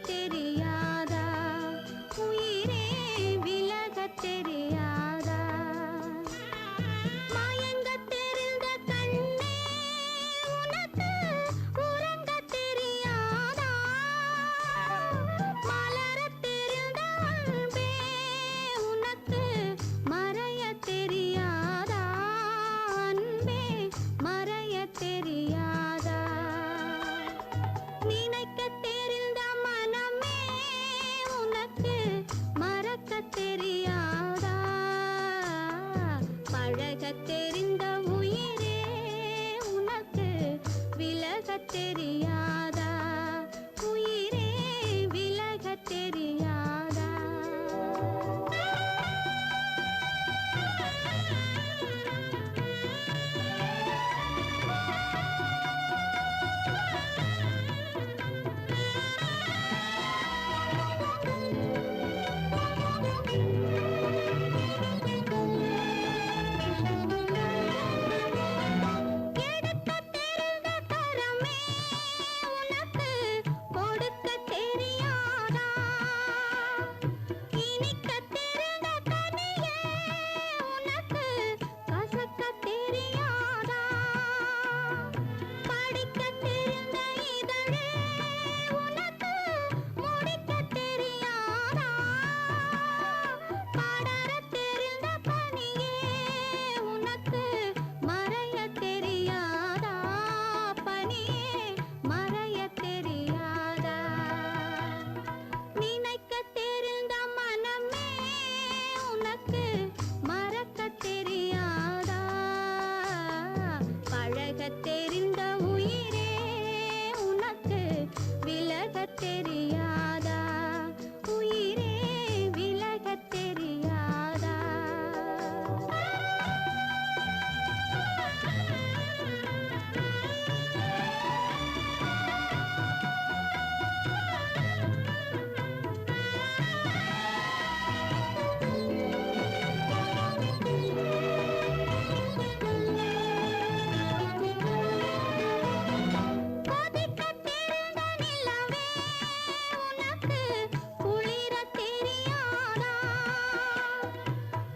தெரியாதா உயிரே விலக தெரியாதா மயங்க தெரிந்த கண்ணே உனக்கு உறங்க தெரியாதா மலர தெரிந்த அன்பே உனக்கு மறைய தெரியாதா அன்பே மறைய தெரியாதா நினைக்க தெரிந்த மனமே உனக்கு மறக்க தெரியாதா பழக தெரிந்த உயிரே உனக்கு விலக தெரியாதா உயிரே விலக தெரியாதா எடுக்க தெரிந்த கரமே உனக்கு கொடுக்க தெரியாதா இனிக்க தெரிந்த கனியே உனக்கு கசக்க தெரியாதா படிக்க தெரிந்த இதழே உனக்கு முடிக்க தெரியாதா படர தெரிந்த பனியே உனக்கு மறைய தெரியாதா பனியே மறைய தெரியாதா நினைக்க தெரிந்த மனமே உனக்கு மறக்க தெரியாதா பழக தெரிந்த உயிரே உனக்கு விலக தெரியாதா உயிரே விலக தெரியாதா கொதிக்க தெரிந்த நிலவே உனக்கு குளிர தெரியாதா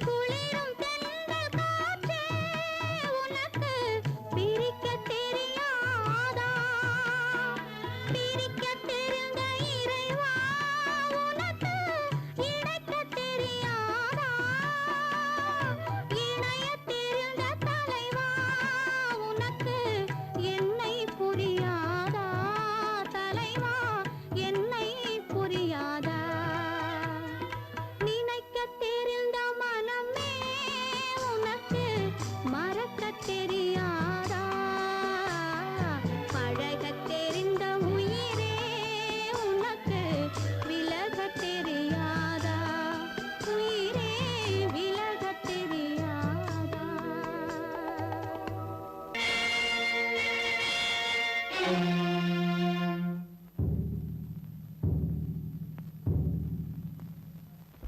குளிரும் தென்றல் காற்றே உனக்கு பிரிக்க தெரியாதா பிரிக்க தெரிந்த இறைவா உனக்கு இணைக்க தெரியாதா இணைய தெரிந்த தலைவா உனக்கு என்னை புரியாதா தலைவா என்னை புரியாதா நினைக்க தெரிந்த மனமே உனக்கு மறக்க தெரியாதா பழக தெரிந்த உயிரே உனக்கு விலக தெரியாதா உயிரே விலக தெரியாதா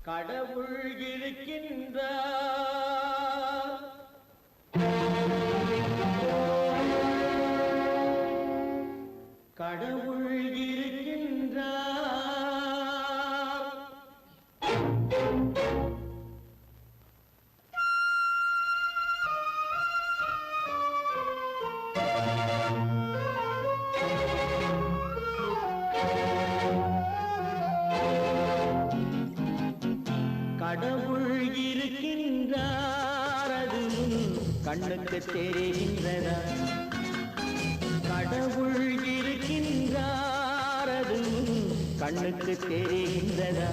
கடவுள் இருக்கின்றார் கடவுள் இருக்கின்றார் கடவுள் இருக்கின்றார் அது கண்ணுக்கு தெரிகின்றதா கடவுள் இருக்கின்றார் அது கண்ணுக்கு தெரிகின்றதா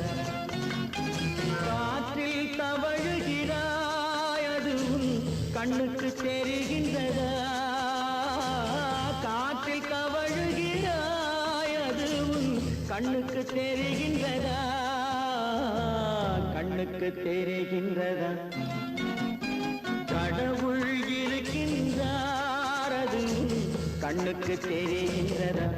காற்றில் தவழுகிறாய் அது கண்ணுக்கு தெரிகின்றதா காற்றில் தவழுகிறாய் அது கண்ணுக்கு தெரிகின்றதா கண்ணுக்கு தெரிகின்றதா கடவுள் இருக்கின்றார் அது கண்ணுக்கு தெரிகின்றதா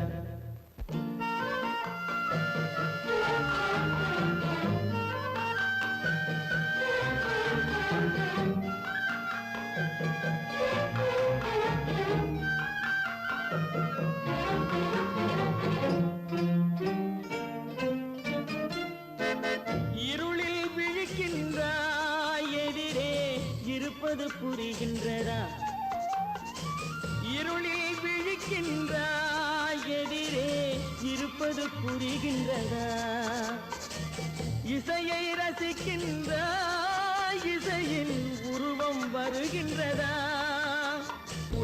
இருப்பது புரிகின்றதா? இருளில் விழிக்கின்றாய், எதிரே இருப்பது புரிகின்றதா? இசையை ரசிக்கின்றாய், இசையின் உருவம் வருகின்றதா?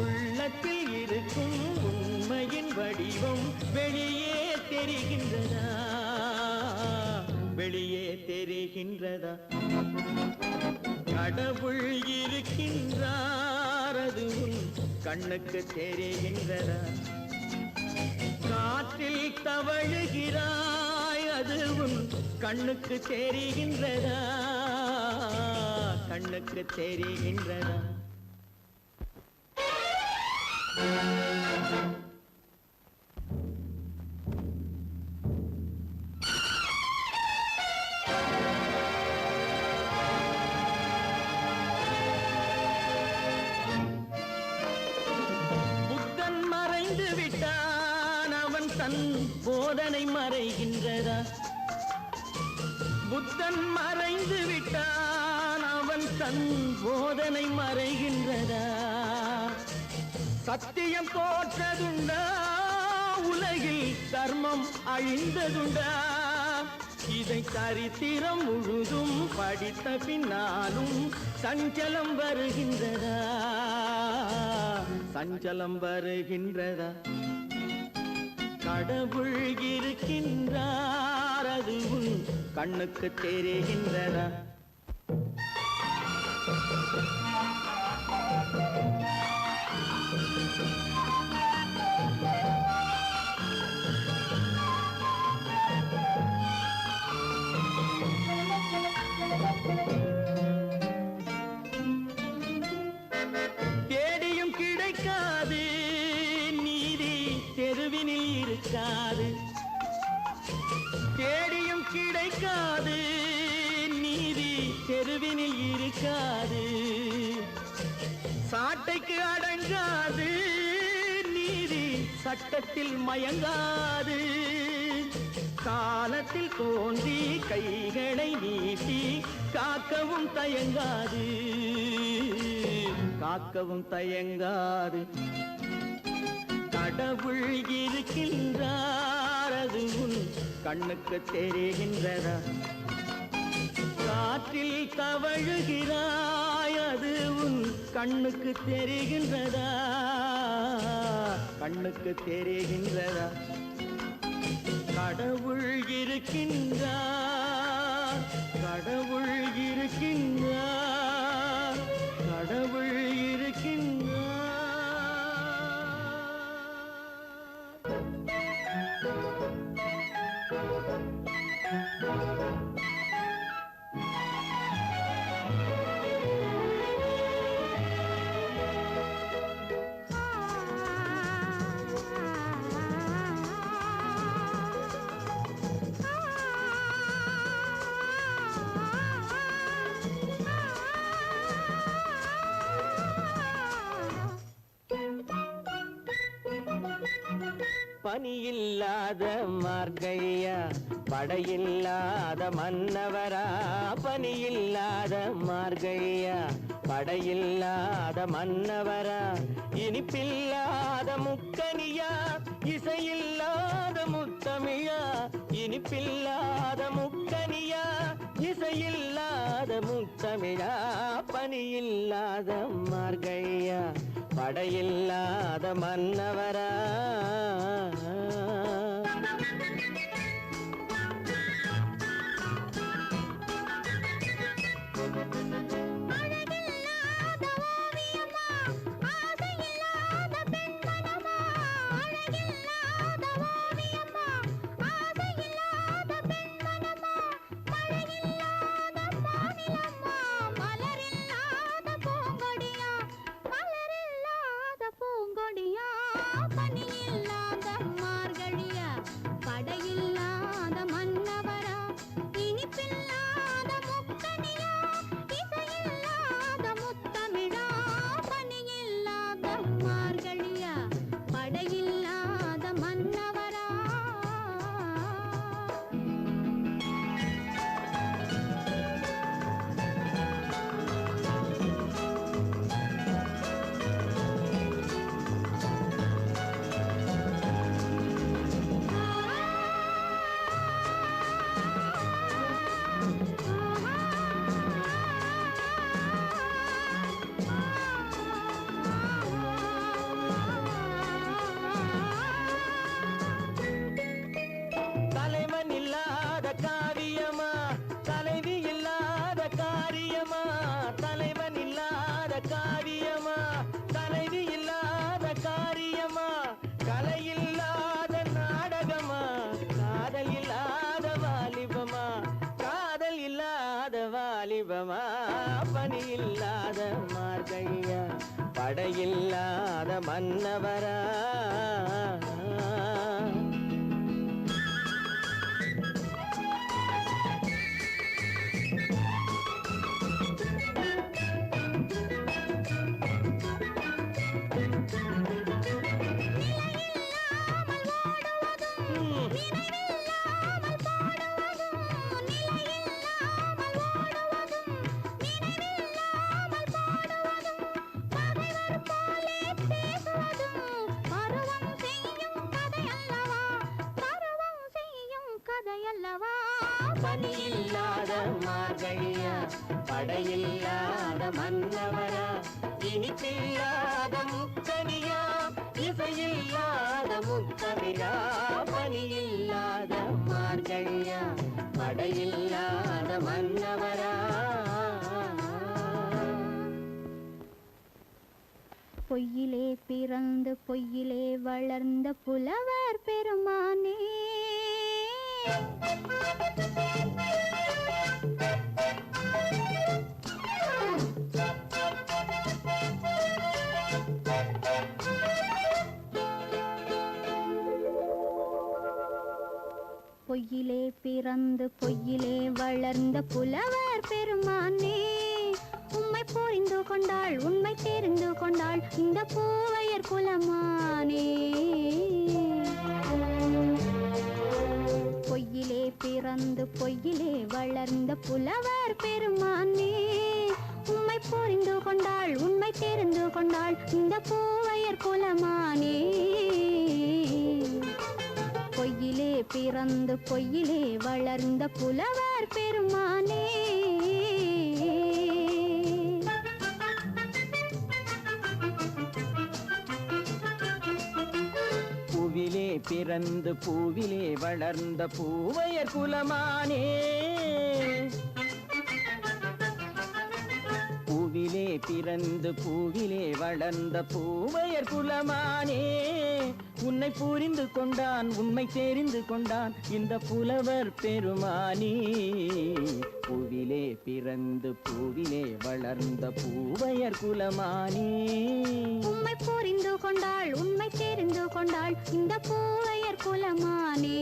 உள்ளத்தில் இருக்கும் உண்மையின் வடிவம் வெளியே தெரிகின்றதா? வெளியே தெரிகின்றதா? கடவுள் இருக்கின்றார், அது உன் கண்ணுக்கு தெரிகின்றதா? காற்றில் தவழுகிறாய், அது உன் கண்ணுக்கு தெரிகின்றதா? கண்ணுக்கு தெரிகின்றதா? புத்தன் மறைந்து விட்டான், அவன் தன் போதனை மறைகின்றதா? புத்தன் மறைந்து விட்டான், அவன் தன் போதனை மறைகின்றதா? சத்தியம் தோற்றதுண்டா? உலகில் தர்மம் அழிந்ததுண்டா? இதை சரித்திரம் முழுதும் படித்த பின்னாலும் சஞ்சலம் வருகின்றதா? சஞ்சலம் வருகின்றதா? கடவுள் இருக்கின்றார், அது உன் கண்ணுக்கு தெரிகின்றதா? தேடியும் கிடைக்காது நீதி, தெருவினில் இருக்காது. தேடியும் கிடைக்காது நீதி, தெருவினில் இருக்காது. சாட்டைக்கு அடங்காது நீதி, சட்டத்தில் மயங்காது. காலத்தில் தோன்றி கைகளை நீட்டி காக்கவும் தயங்காது, காக்கவும் தயங்காது. கடவுள் இருக்கின்றார், அது உன் கண்ணுக்கு தெரிகின்றதா? காற்றில் தவழுகிறாய், அது உன் கண்ணுக்கு தெரிகின்றதா? கண்ணுக்கு தெரிகின்றதா? கடவுள் இருக்கின்றார், கடவுள் இருக்கின்றார், கடவுள் இருக்கின்றார். பனியில்லாத மார்கழியா, படையில்லாத மன்னவரா? பனியில்லாத மார்கழியா, படையில்லாத மன்னவரா? இனிப்பில்லாத முக்கனியா, இசையில்லாத முத்தமிழா? இனிப்பில்லாத முக்கனியா, இசையில்லாத முத்தமிழா? பனியில்லாத மார்கழியா, படையில்லாத மன்னவரா? பனியில்லாத மன்னவமா பனி இல்லாத மார்கழியா படையில்லாத மன்னவரா பனியில்லாத மார்கழியா படையில்லாத மன்னவரா இனிப்பில்லாத முக்கனியா இசையில்லாத முத்தமிழா பனியில்லாத மார்கழியா படையில்லாத மன்னவரா பொய்யிலே பிறந்து பொய்யிலே வளர்ந்த புலவர் பெருமானே பொய்யிலே பிறந்து பொய்யிலே வளர்ந்த புலவர் பெருமானே உம்மை புரிந்து கொண்டாள் உண்மை தெரிந்து கொண்டாள் இந்த பூவையர் குலமானே பொய்யிலே பிறந்து பொய்யிலே வளர்ந்த புலவர் பெருமானே உம்மை புரிந்து கொண்டாள் உண்மை தெரிந்து கொண்டாள் இந்த பூவையர் குலமானே பொய்யிலே பிறந்து பொய்யிலே வளர்ந்த புலவர் பெருமானே பூவிலே பிறந்து பூவிலே வளர்ந்த பூவையர் குலமானே பூவிலே பிறந்து பூவிலே வளர்ந்த பூவையர் குலமானே உன்னை புரிந்து கொண்டான் உண்மை தெரிந்து கொண்டான் இந்த புலவர் பெருமானே பூவிலே பிறந்து பூவிலே வளர்ந்த பூவையர் குலமானே உம்மை புரிந்து கொண்டாள் உண்மை தெரிந்து கொண்டாள் இந்த பூவையர் குலமானே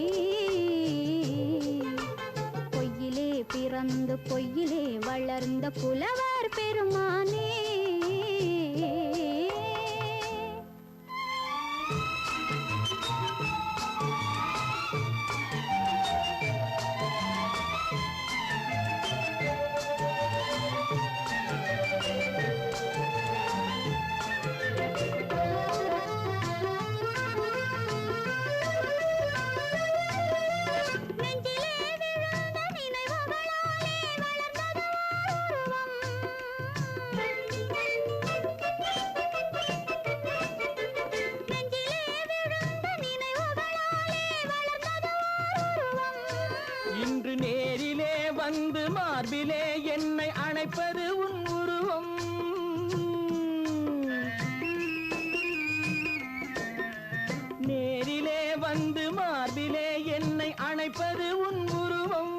பொய்யிலே பிறந்து பொய்யிலே வளர்ந்த புலவர் பெருமானே இன்று நேரிலே வந்து மார்பிலே என்னை அணைப்பது உன் உருவம் நேரிலே வந்து மார்பிலே என்னை அணைப்பது உன் உருவம்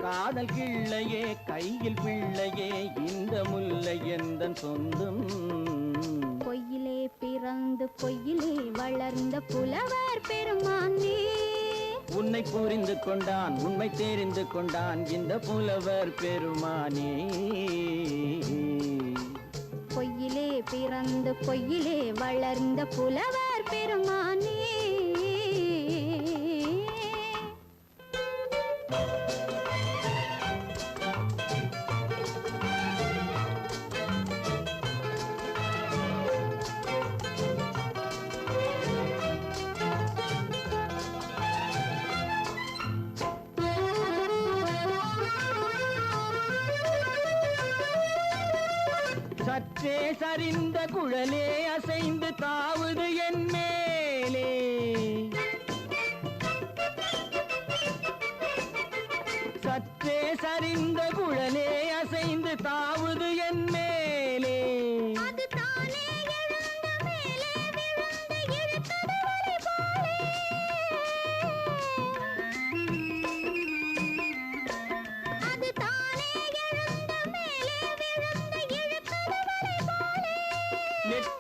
காதல் கிள்ளையே கையில் பிள்ளையே இந்த முல்லை எந்தன் சொந்தம் பொய்யிலே பிறந்து பொய்யிலே வளர்ந்த புலவர் பெருமானே உன்னை புரிந்து கொண்டான் உண்மை தெரிந்து கொண்டான் இந்த புலவர் பெருமானே பொய்யிலே பிறந்து பொய்யிலே வளர்ந்த புலவர் பெருமானே சற்றே சரிந்த குழலே அசைந்து தாவுது என் மேலே சற்றே சரிந்த குழலே அசைந்து தாவுது என் மேலே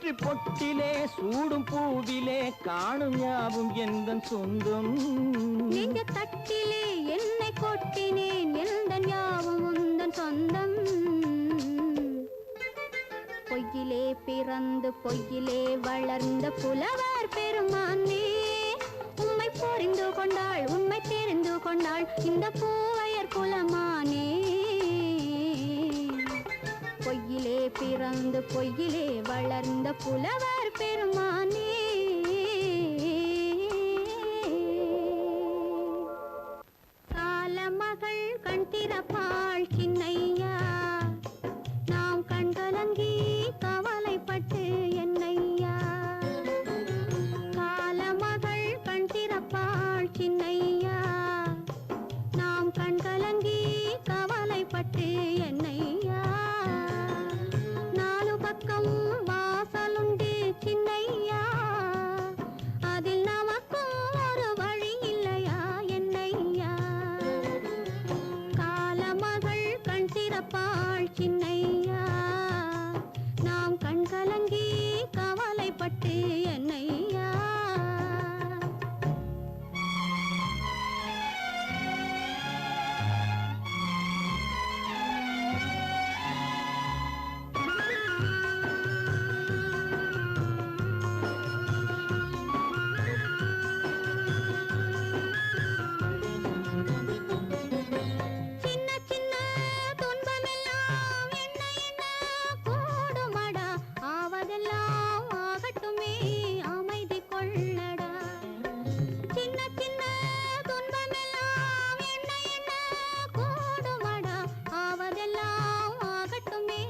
நெற்றி பொட்டிலே சூடும் பூவிலே காணும் யாவும் எந்தன் சொந்தம். நெஞ்ச தட்டிலே என்னை கொட்டினேன் எந்தன் யாவும் உந்தன் சொந்தம். பொய்யிலே பிறந்து பொய்யிலே வளர்ந்த புலவர் பெருமானே, உம்மை புரிந்து கொண்டாள் உண்மை தெரிந்து கொண்டாள் இந்த பூவையர் குலமானே. பொய்யிலே பிறந்து பொய்யிலே வளர்ந்த புலவர் பெருமானே. காலமகள் கண் திறப்பாள் சின்னையா, நாம் கண்கலங்கி கவலைப்பட்டு என்னையா. காலமகள் கண் திறப்பாள் சின்னையா, நாம் கண்கலங்கி கவலைப்பட்டு என்னையா. நாலு பக்கம் வாசலுண்டு சின்னையா, அதில் நமக்கும் ஒரு வழி இல்லையா என்னையா. காலமகள் கண் திறப்பாள் சின்னையா, நாம் கண்கலங்கி கவலைப்பட்டு என்னையா. சின்ன சின்ன துன்பமெல்லாம் என்ன என்ன கூடுமடா, ஆவதெல்லாம் ஆகட்டுமே அமைதி கொள்ளடா. சின்ன சின்ன துன்பமெல்லாம் என்ன என்ன கூடுமடா, ஆவதெல்லாம் ஆகட்டுமே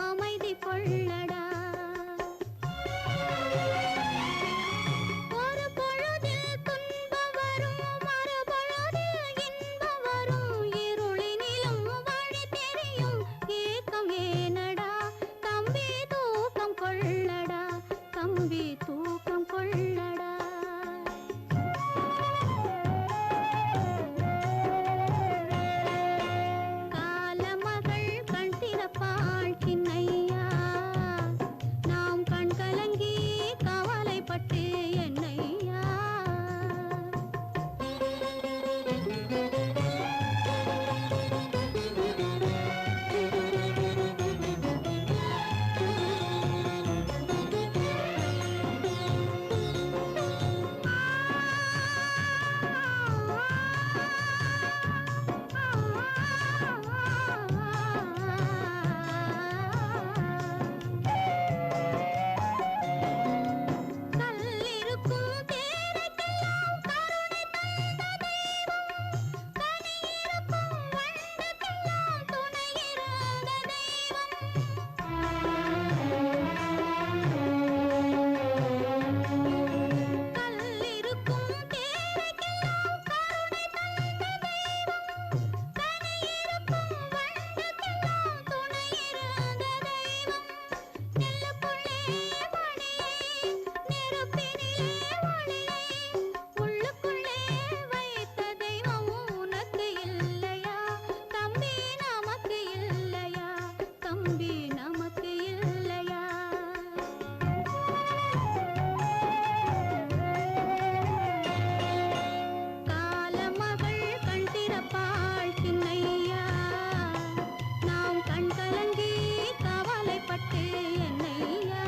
அமைதி கொள்ளடா. ஒரு பொழுதில் துன்பம் வரும் மறுபொழுதில் இன்பம் வரும், இருளினிலும் வழி தெரியும் ஏக்கம் ஏனடா. தம்பி தூக்கம் கொள்ளடா, தம்பி தூக்கம் கொள்ளடா. காலமகள் கண் திறப்பாள் சின்னையா, நாம் கண் கலங்கி கவலைப்பட்டு என்னையா. கல்லிருக்கும் தேரைக்கெல்லாம் கருணை தந்த தெய்வம், கனியிருக்கும் வண்டுக்கெல்லாம் துணையிருந்த தெய்வம். கல்லிருக்கும் தேரைக்கெல்லாம் கருணை தந்த தெய்வம், கனியிருக்கும் வண்டுக்கெல்லாம் துணையிருந்த தெய்வம். நெல்லுக்குள்ளே மணியை நெருப்பினிலே ஒளியை உள்ளுக்குள்ளே வைத்த தெய்வம் உனக்கு இல்லையா தம்பி, நமக்கு இல்லையா தம்பி, நமக்கு இல்லையா. காலமகள் கண் திறப்பாள் சின்னையா, நாம் கண் கலங்கி கவலைப்பட்டு என்னையா.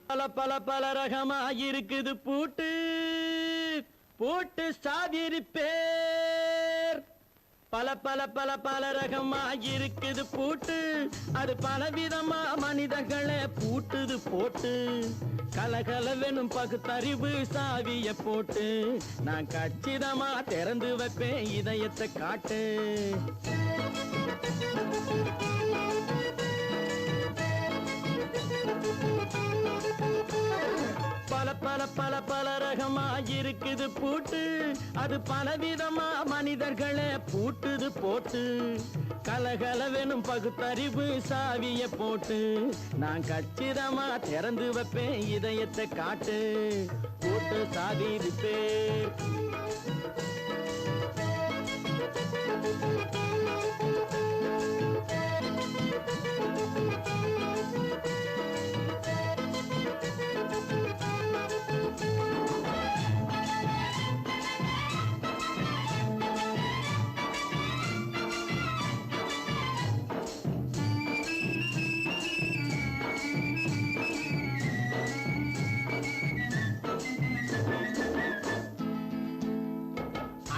பல பல பல ரகமா இருக்குது பூட்டு, பூட்டு சாவிரி பேர். பல பல பல பல ரகமா இருக்குது பூட்டு, அது பலவிதமா மனிதர்களை பூட்டுது போட்டு. கலகலவெனும் பகுத்தறிவு சாவிய போட்டு, நான் கச்சிதமா திறந்து வைப்பேன் இதயத்தை காட்டு. பல பல பல பல ரகமா இருக்குது பூட்டு, அது பலவிதமா மனிதர்களை பூட்டுது போட்டு. கலகலவெனும் பகுத்தறிவு சாவிய போட்டு, நான் கச்சிதமா திறந்து வைப்பேன் இதயத்தை காட்டு. போட்டு சாவி இருப்பேன்.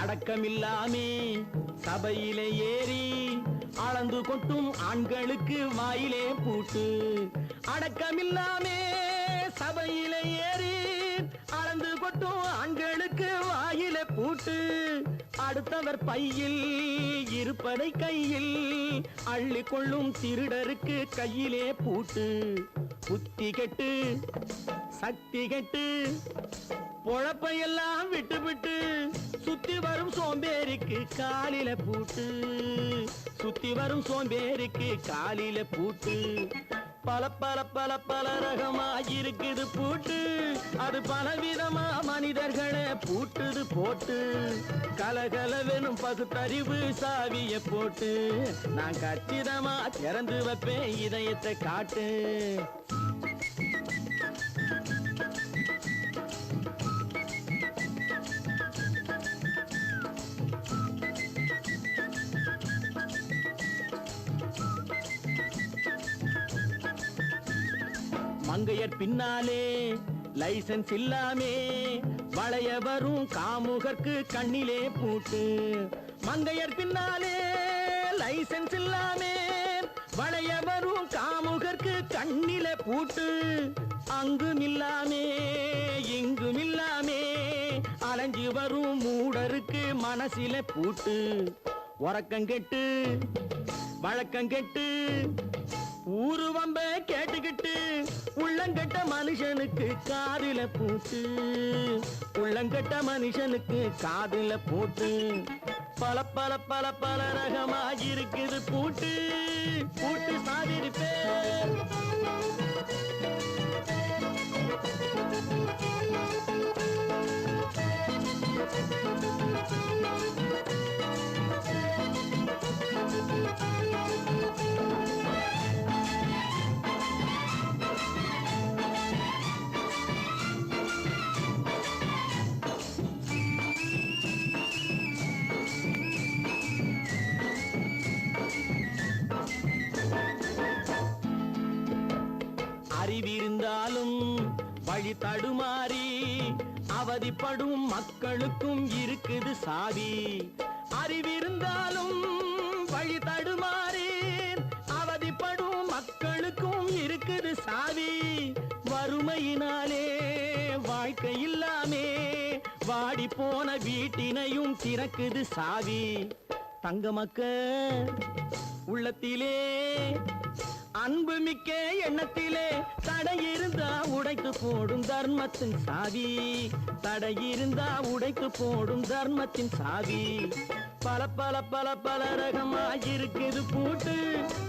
அடக்கமில்லாமே சபையிலே ஏறி அளந்து கொட்டும் ஆண்களுக்கு வாயிலே பூட்டு. அடக்கமில்லாமே சபையிலே ஏறி அளந்து கொட்டும் ஆண்களுக்கு வாயிலே பூட்டு. அடுத்தவர் பையில் இருப்பதை கையில் அள்ளி கொள்ளும் திருடருக்கு கையிலே பூட்டு. புத்தி கெட்டு சக்தி கெட்டு பொழப்பையெல்லாம் விட்டு விட்டு சுத்தி வரும் சோம்பேறிக்கு காலில பூட்டு. சுத்தி வரும் சோம்பேறிக்கு காலில பூட்டு. பல பல பல பல ரகமா இருக்குது பூட்டு, அது பலவிதமா மனிதர்களை பூட்டுது போட்டு. கலகலவெனும் பகுத்தறிவு சாவிய போட்டு, நான் கச்சிதமா திறந்து வைப்பேன் இதயத்தை காட்டு. மங்கையர் பின்னாலே லைசன்ஸ் இல்லாமே வளைய வரும் காமுகர்க்கு கண்ணிலே பூட்டு. மங்கையர் பின்னாலே லைசன்ஸ் இல்லாமே வளைய வரும் காமுகர்க்கு கண்ணிலே பூட்டு. அங்கும் இல்லாமே இங்கும் இல்லாமே அலைஞ்சு வரும் மூடருக்கு மனசிலே பூட்டு. உறக்கங்கெட்டு வழக்கங்கெட்டு ஊரு வம்ப கேட்டுக்கிட்டு உள்ளங்கட்ட மனுஷனுக்கு காதில பூட்டு. உள்ளங்கட்ட மனுஷனுக்கு காதில பூட்டு. பல பல பல பல ரகமா இருக்குது பூட்டு. பூட்டு சாதிருப்பேன். அறிவிருந்தாலும் வழி தடுமாறி அவதிப்படும் மக்களுக்கும் இருக்குது சாவி. அறிவிருந்தாலும் வழி தடுமாறி அவதிப்படும் மக்களுக்கும் இருக்குது சாவி. வறுமையினாலே வாழ்க்கை இல்லாமே வாடி போன வீட்டினையும் திறக்குது சாவி. தங்க மக்க உள்ளத்திலே அன்பு மிக்க எண்ணத்திலே தடை இருந்தா உடைத்து போடும் தர்மத்தின் சாவி. தடை இருந்தா உடைத்து போடும் தர்மத்தின் சாவி. பல பல பல பல ரகமா இருக்குது பூட்டு,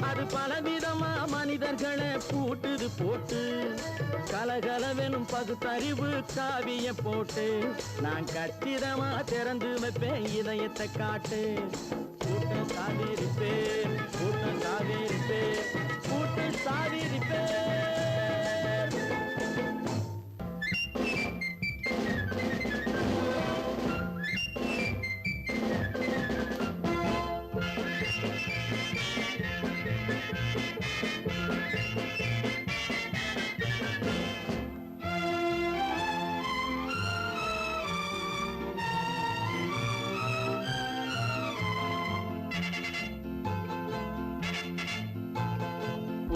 அது பலவிதமா மனிதர்களை பூட்டுது போட்டு. கலகலவெனும் பகுத்தறிவு காவிய போட்டு, நான் கச்சிதமா திறந்து வைப்பேன் இதயத்தை காட்டு. பூட்டு சாதிருப்பேன், பூட்டு சாதிருப்பேன், பூட்டு சாதிருப்பேன்.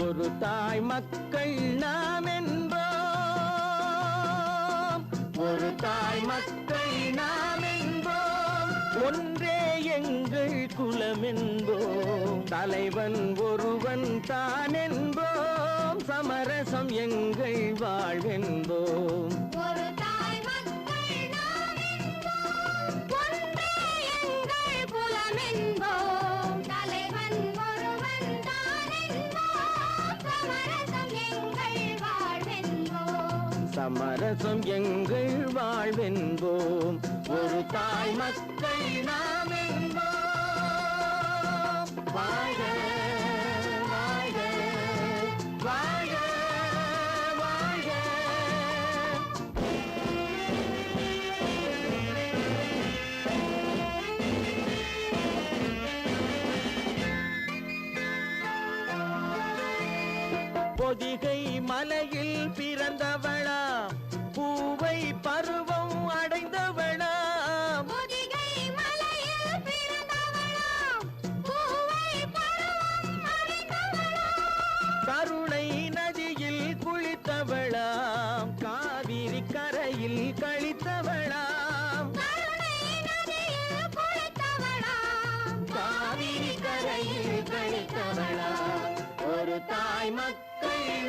ஒரு தாய் மக்கள் நாம் என்போம், ஒரு தாய் மக்கள் நாம் என்போம், ஒன்றே எங்கள் குலம் என்போம், தலைவன் ஒருவன் தான் என்போம், சமரசம் எங்கள் வாழ்வென்போம். சமரசம் எங்கள் வாழ்வென்போம். ஒரு தாய் மக்கள் நாம் என்போம். வாழ்க வாழ்க வாழ்க வாழ்க. பொதிகை மலையில் பிறந்தவளா, பூவை பருவம் அடைந்தவளா, பொதிகை மலையில் பிறந்தவளாம், பூவை பருவம் அடைந்தவளாம். கருணை நதியில் குளித்தவளாம், காவிரி கரையில் கழித்தவளாம், கருணை நதியில் குளித்தவளாம், காவிரி கரையில் கழித்தவளாம். ஒரு தாய் மக்கள்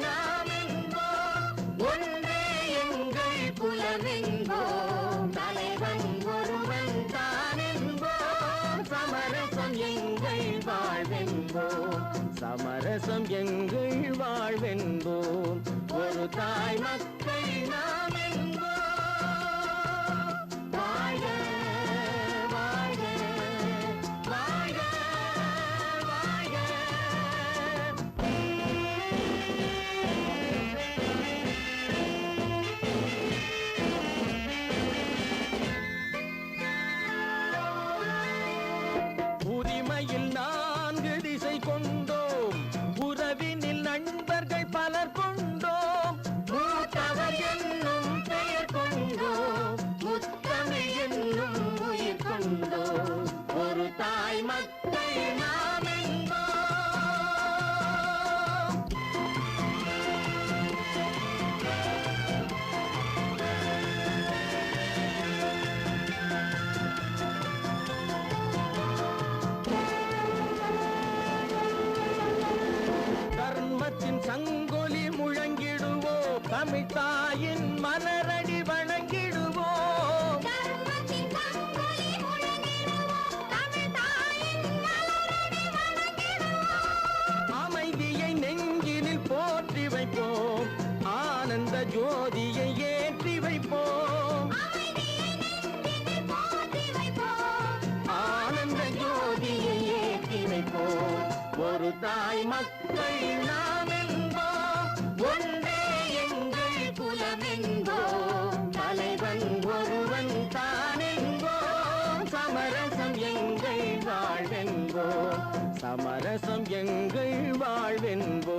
நாம் என்போம். ஒன்றே எங்கள் குலமென்போம். தலைவன் ஒருவன் தான் என்போம். சமரசம் எங்கள் வாழ்வென்போம். சமரசம் எங்கள் வாழ்வென்போம். ஒரு தாய் மக்கள் நாம் என்போம். வாழ்க வாழ்க வாழ்க வாழ்க. உரிமையில் 4 திசை கொண்டோம். உறவினில் நண்பர்கள் பலர் கொண்டோம். மூத்தவர் என்னும் பெயர் கொண்டோம். முத்தமிழ் என்னும் உயிர் கொண்டோம். ஒரு தாய் மக்கள் நாம் என்போம். தர்மத்தின் சங்கொலி முழங்கிடுவோம். தமிழ் தாயின் மலரடி வணங்கிடுவோம். தர்மத்தின் சங்கொலி முழங்கிடுவோம். தமிழ் தாயின் மலரடி வணங்கிடுவோம். அமைதியை நெஞ்சினில் போற்றி வைப்போம். ஆனந்த ஜோதியை ஏற்றி வைப்போம். அமைதியை நெஞ்சினில் போற்றி வைப்போம். ஆனந்த ஜோதியை ஏற்றி வைப்போம். ஒரு தாய் மக்கள் நாம் என்போம். ஒன்றே எங்கள் குலமென்போம். தலைவன் ஒருவன் தான் என்போம். சமரசம் எங்கள் வாழ்வென்போம். சமரசம் எங்கள் வாழ்வென்போம்.